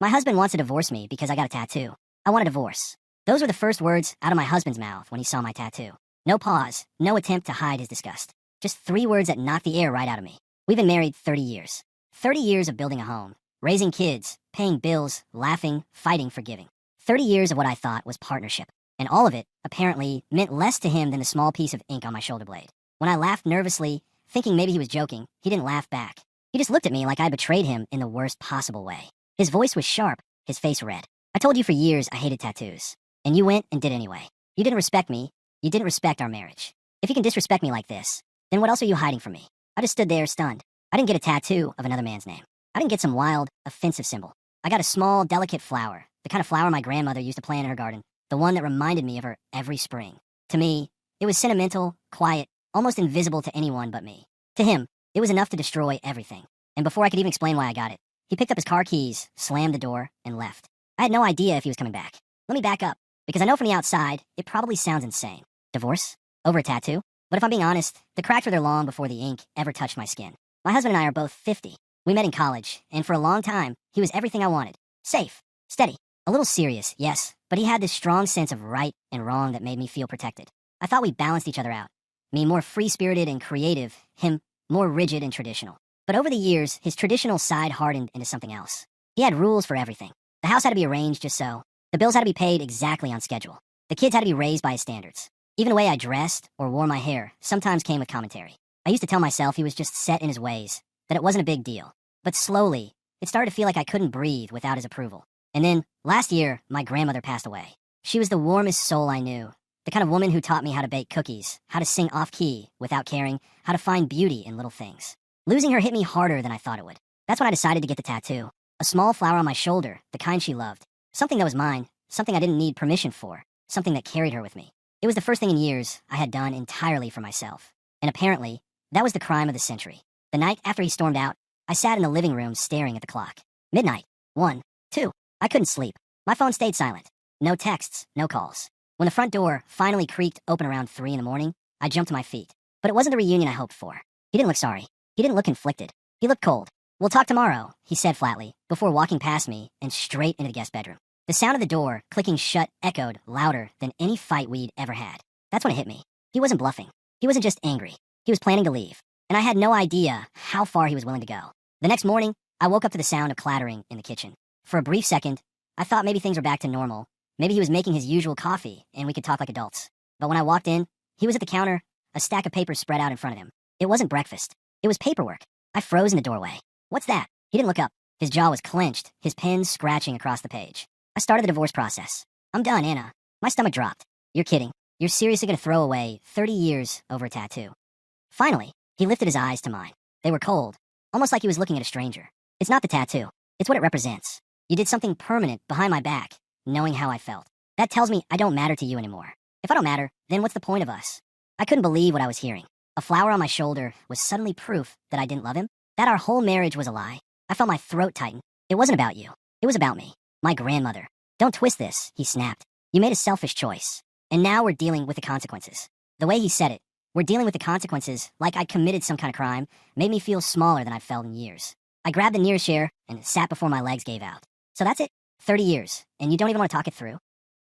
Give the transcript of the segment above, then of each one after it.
My husband wants to divorce me because I got a tattoo. I want a divorce. Those were the first words out of my husband's mouth when he saw my tattoo. No pause, no attempt to hide his disgust. Just 3 words that knocked the air right out of me. We've been married 30 years. 30 years of building a home, raising kids, paying bills, laughing, fighting, forgiving. 30 years of what I thought was partnership. And all of it, apparently, meant less to him than the small piece of ink on my shoulder blade. When I laughed nervously, thinking maybe he was joking, he didn't laugh back. He just looked at me like I betrayed him in the worst possible way. His voice was sharp, his face red. I told you for years I hated tattoos. And you went and did anyway. You didn't respect me. You didn't respect our marriage. If you can disrespect me like this, then what else are you hiding from me? I just stood there stunned. I didn't get a tattoo of another man's name. I didn't get some wild, offensive symbol. I got a small, delicate flower, the kind of flower my grandmother used to plant in her garden, the one that reminded me of her every spring. To me, it was sentimental, quiet, almost invisible to anyone but me. To him, it was enough to destroy everything. And before I could even explain why I got it, he picked up his car keys, slammed the door, and left. I had no idea if he was coming back. Let me back up, because I know from the outside, it probably sounds insane. Divorce? Over a tattoo? But if I'm being honest, the cracks were there long before the ink ever touched my skin. My husband and I are both 50. We met in college, and for a long time, he was everything I wanted. Safe, steady, a little serious, yes, but he had this strong sense of right and wrong that made me feel protected. I thought we balanced each other out. Me more free-spirited and creative, him more rigid and traditional. But over the years, his traditional side hardened into something else. He had rules for everything. The house had to be arranged just so. The bills had to be paid exactly on schedule. The kids had to be raised by his standards. Even the way I dressed or wore my hair sometimes came with commentary. I used to tell myself he was just set in his ways, that it wasn't a big deal. But slowly, it started to feel like I couldn't breathe without his approval. And then, last year, my grandmother passed away. She was the warmest soul I knew. The kind of woman who taught me how to bake cookies, how to sing off-key without caring, how to find beauty in little things. Losing her hit me harder than I thought it would. That's when I decided to get the tattoo. A small flower on my shoulder, the kind she loved. Something that was mine, something I didn't need permission for, something that carried her with me. It was the first thing in years I had done entirely for myself. And apparently, that was the crime of the century. The night after he stormed out, I sat in the living room staring at the clock. Midnight. 1, 2. I couldn't sleep. My phone stayed silent. No texts, no calls. When the front door finally creaked open around 3 in the morning, I jumped to my feet. But it wasn't the reunion I hoped for. He didn't look sorry. He didn't look conflicted. He looked cold. "We'll talk tomorrow," he said flatly, before walking past me and straight into the guest bedroom. The sound of the door clicking shut echoed louder than any fight we'd ever had. That's when it hit me. He wasn't bluffing. He wasn't just angry. He was planning to leave. And I had no idea how far he was willing to go. The next morning, I woke up to the sound of clattering in the kitchen. For a brief second, I thought maybe things were back to normal. Maybe he was making his usual coffee and we could talk like adults. But when I walked in, he was at the counter, a stack of papers spread out in front of him. It wasn't breakfast. It was paperwork. I froze in the doorway. "What's that?" He didn't look up. His jaw was clenched, his pen scratching across the page. "I started the divorce process. I'm done, Anna." My stomach dropped. "You're kidding. You're seriously gonna throw away 30 years over a tattoo?" Finally, he lifted his eyes to mine. They were cold, almost like he was looking at a stranger. "It's not the tattoo. It's what it represents. You did something permanent behind my back, knowing how I felt. That tells me I don't matter to you anymore. If I don't matter, then what's the point of us?" I couldn't believe what I was hearing. A flower on my shoulder was suddenly proof that I didn't love him, that our whole marriage was a lie. I felt my throat tighten. "It wasn't about you. It was about me. My grandmother. Don't twist this," he snapped. "You made a selfish choice. And now we're dealing with the consequences." The way he said it, "we're dealing with the consequences," like I committed some kind of crime, made me feel smaller than I've felt in years. I grabbed the nearest chair and sat before my legs gave out. "So that's it? 30 years, and you don't even want to talk it through?"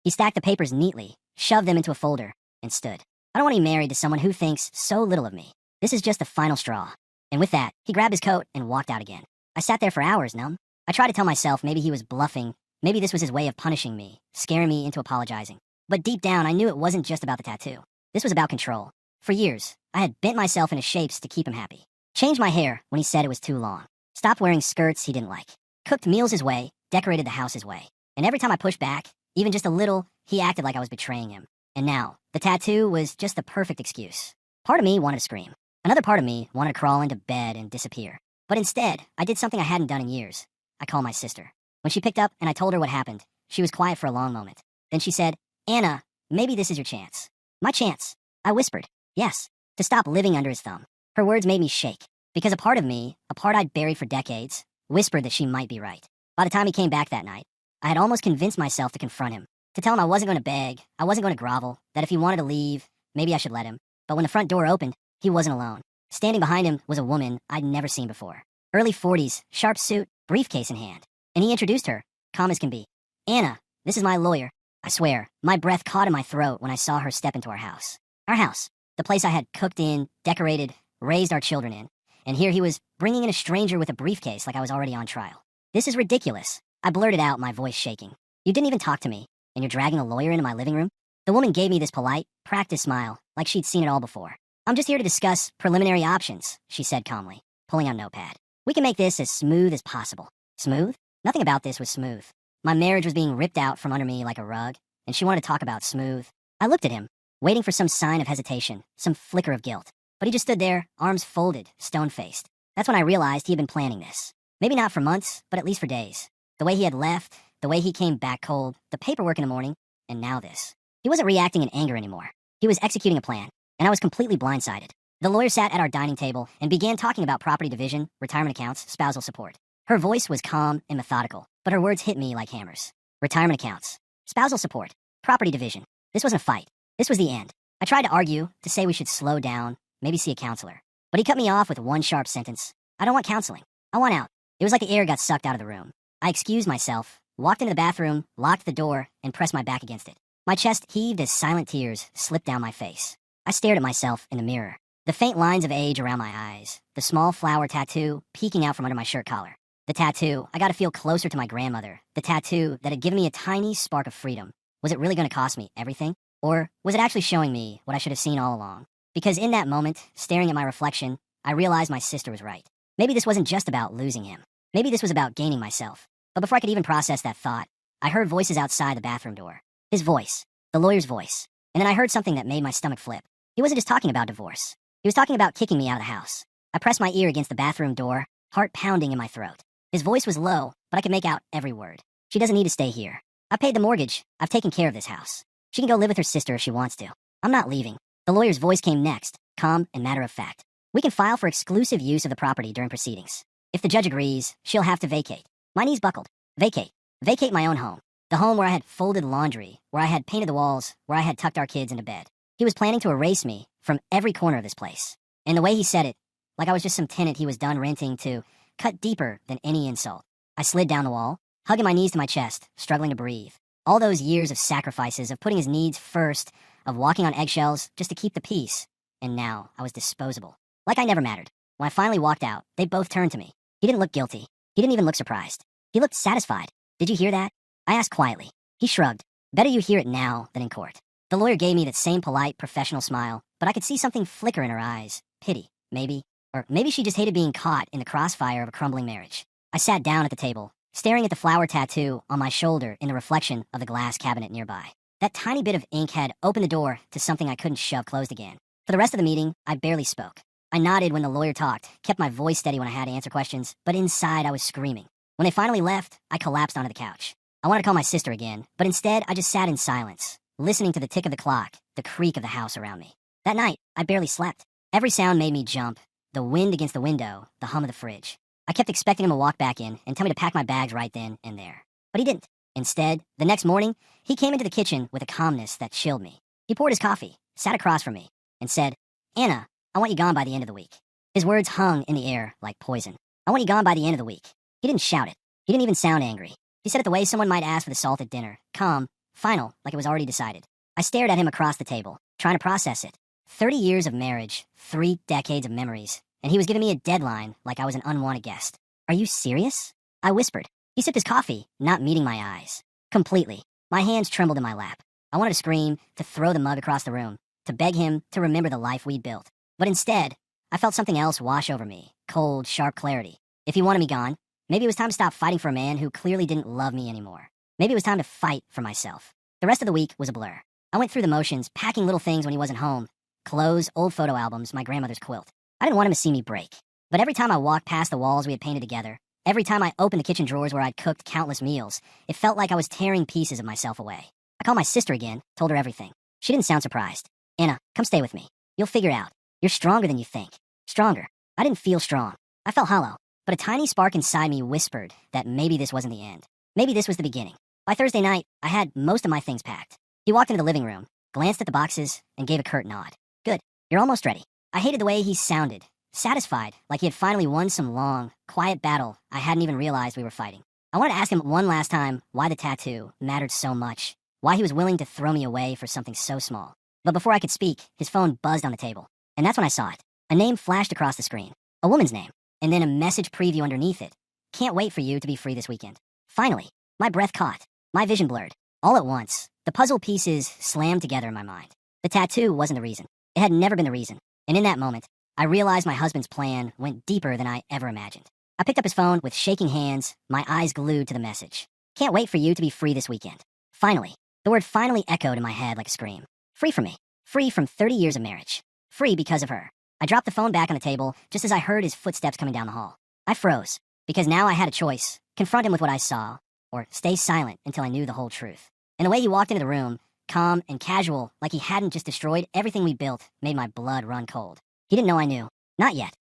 He stacked the papers neatly, shoved them into a folder, and stood. "I don't want to be married to someone who thinks so little of me. This is just the final straw." And with that, he grabbed his coat and walked out again. I sat there for hours, numb. I tried to tell myself maybe he was bluffing, maybe this was his way of punishing me, scaring me into apologizing. But deep down, I knew it wasn't just about the tattoo. This was about control. For years, I had bent myself into shapes to keep him happy. Changed my hair when he said it was too long. Stopped wearing skirts he didn't like. Cooked meals his way, decorated the house his way. And every time I pushed back, even just a little, he acted like I was betraying him. And now, the tattoo was just the perfect excuse. Part of me wanted to scream. Another part of me wanted to crawl into bed and disappear. But instead, I did something I hadn't done in years. I called my sister. When she picked up and I told her what happened, she was quiet for a long moment. Then she said, "Anna, maybe this is your chance." My chance. I whispered, yes, to stop living under his thumb. Her words made me shake, because a part of me, a part I'd buried for decades, whispered that she might be right. By the time he came back that night, I had almost convinced myself to confront him, to tell him I wasn't going to beg, I wasn't going to grovel, that if he wanted to leave, maybe I should let him. But when the front door opened, he wasn't alone. Standing behind him was a woman I'd never seen before. Early 40s, sharp suit, briefcase in hand. And he introduced her, calm as can be. Anna, this is my lawyer. I swear, my breath caught in my throat when I saw her step into our house. Our house. The place I had cooked in, decorated, raised our children in. And here he was, bringing in a stranger with a briefcase like I was already on trial. This is ridiculous. I blurted out, my voice shaking. You didn't even talk to me, and you're dragging a lawyer into my living room? The woman gave me this polite, practiced smile, like she'd seen it all before. I'm just here to discuss preliminary options, she said calmly, pulling out a notepad. We can make this as smooth as possible. Smooth? Nothing about this was smooth. My marriage was being ripped out from under me like a rug, and she wanted to talk about smooth. I looked at him, waiting for some sign of hesitation, some flicker of guilt. But he just stood there, arms folded, stone-faced. That's when I realized he had been planning this. Maybe not for months, but at least for days. The way he had left, the way he came back cold, the paperwork in the morning, and now this. He wasn't reacting in anger anymore. He was executing a plan, and I was completely blindsided. The lawyer sat at our dining table and began talking about property division, retirement accounts, spousal support. Her voice was calm and methodical, but her words hit me like hammers. Retirement accounts, spousal support, property division. This wasn't a fight. This was the end. I tried to argue, to say we should slow down, maybe see a counselor. But he cut me off with one sharp sentence. I don't want counseling. I want out. It was like the air got sucked out of the room. I excused myself, walked into the bathroom, locked the door, and pressed my back against it. My chest heaved as silent tears slipped down my face. I stared at myself in the mirror. The faint lines of age around my eyes. The small flower tattoo peeking out from under my shirt collar. The tattoo, I got to feel closer to my grandmother. The tattoo that had given me a tiny spark of freedom. Was it really going to cost me everything? Or was it actually showing me what I should have seen all along? Because in that moment, staring at my reflection, I realized my sister was right. Maybe this wasn't just about losing him. Maybe this was about gaining myself. But before I could even process that thought, I heard voices outside the bathroom door. His voice. The lawyer's voice. And then I heard something that made my stomach flip. He wasn't just talking about divorce. He was talking about kicking me out of the house. I pressed my ear against the bathroom door, heart pounding in my throat. His voice was low, but I could make out every word. She doesn't need to stay here. I paid the mortgage. I've taken care of this house. She can go live with her sister if she wants to. I'm not leaving. The lawyer's voice came next, calm and matter-of-fact. We can file for exclusive use of the property during proceedings. If the judge agrees, she'll have to vacate. My knees buckled. Vacate. Vacate my own home. The home where I had folded laundry, where I had painted the walls, where I had tucked our kids into bed. He was planning to erase me from every corner of this place. And the way he said it, like I was just some tenant he was done renting to, cut deeper than any insult. I slid down the wall, hugging my knees to my chest, struggling to breathe. All those years of sacrifices, of putting his needs first, of walking on eggshells just to keep the peace. And now I was disposable. Like I never mattered. When I finally walked out, they both turned to me. He didn't look guilty. He didn't even look surprised. He looked satisfied. Did you hear that? I asked quietly. He shrugged. Better you hear it now than in court. The lawyer gave me that same polite, professional smile, but I could see something flicker in her eyes. Pity, maybe. Or maybe she just hated being caught in the crossfire of a crumbling marriage. I sat down at the table, staring at the flower tattoo on my shoulder in the reflection of the glass cabinet nearby. That tiny bit of ink had opened the door to something I couldn't shove closed again. For the rest of the meeting, I barely spoke. I nodded when the lawyer talked, kept my voice steady when I had to answer questions, but inside I was screaming. When they finally left, I collapsed onto the couch. I wanted to call my sister again, but instead I just sat in silence, listening to the tick of the clock, the creak of the house around me. That night, I barely slept. Every sound made me jump. The wind against the window, the hum of the fridge. I kept expecting him to walk back in and tell me to pack my bags right then and there. But he didn't. Instead, the next morning, he came into the kitchen with a calmness that chilled me. He poured his coffee, sat across from me, and said, "Anna, I want you gone by the end of the week." His words hung in the air like poison. I want you gone by the end of the week. He didn't shout it. He didn't even sound angry. He said it the way someone might ask for the salt at dinner. Calm, final, like it was already decided. I stared at him across the table, trying to process it. 30 years of marriage, 3 decades of memories, and he was giving me a deadline like I was an unwanted guest. Are you serious? I whispered. He sipped his coffee, not meeting my eyes. Completely. My hands trembled in my lap. I wanted to scream, to throw the mug across the room, to beg him to remember the life we'd built. But instead, I felt something else wash over me. Cold, sharp clarity. If he wanted me gone, maybe it was time to stop fighting for a man who clearly didn't love me anymore. Maybe it was time to fight for myself. The rest of the week was a blur. I went through the motions, packing little things when he wasn't home. Clothes, old photo albums, my grandmother's quilt. I didn't want him to see me break. But every time I walked past the walls we had painted together, every time I opened the kitchen drawers where I'd cooked countless meals, it felt like I was tearing pieces of myself away. I called my sister again, told her everything. She didn't sound surprised. "Anna, come stay with me. You'll figure it out. You're stronger than you think." Stronger. I didn't feel strong. I felt hollow. But a tiny spark inside me whispered that maybe this wasn't the end. Maybe this was the beginning. By Thursday night, I had most of my things packed. He walked into the living room, glanced at the boxes, and gave a curt nod. "Good. You're almost ready." I hated the way he sounded. Satisfied, like he had finally won some long, quiet battle I hadn't even realized we were fighting. I wanted to ask him one last time why the tattoo mattered so much, why he was willing to throw me away for something so small. But before I could speak, his phone buzzed on the table. And that's when I saw it. A name flashed across the screen. A woman's name. And then a message preview underneath it. Can't wait for you to be free this weekend. Finally, my breath caught. My vision blurred. All at once, the puzzle pieces slammed together in my mind. The tattoo wasn't the reason. It had never been the reason. And in that moment, I realized my husband's plan went deeper than I ever imagined. I picked up his phone with shaking hands, my eyes glued to the message. Can't wait for you to be free this weekend. Finally, the word finally echoed in my head like a scream. Free from me. Free from 30 years of marriage. Free because of her. I dropped the phone back on the table just as I heard his footsteps coming down the hall. I froze, because now I had a choice. Confront him with what I saw, or stay silent until I knew the whole truth. And the way he walked into the room, calm and casual, like he hadn't just destroyed everything we built, made my blood run cold. He didn't know I knew. Not yet.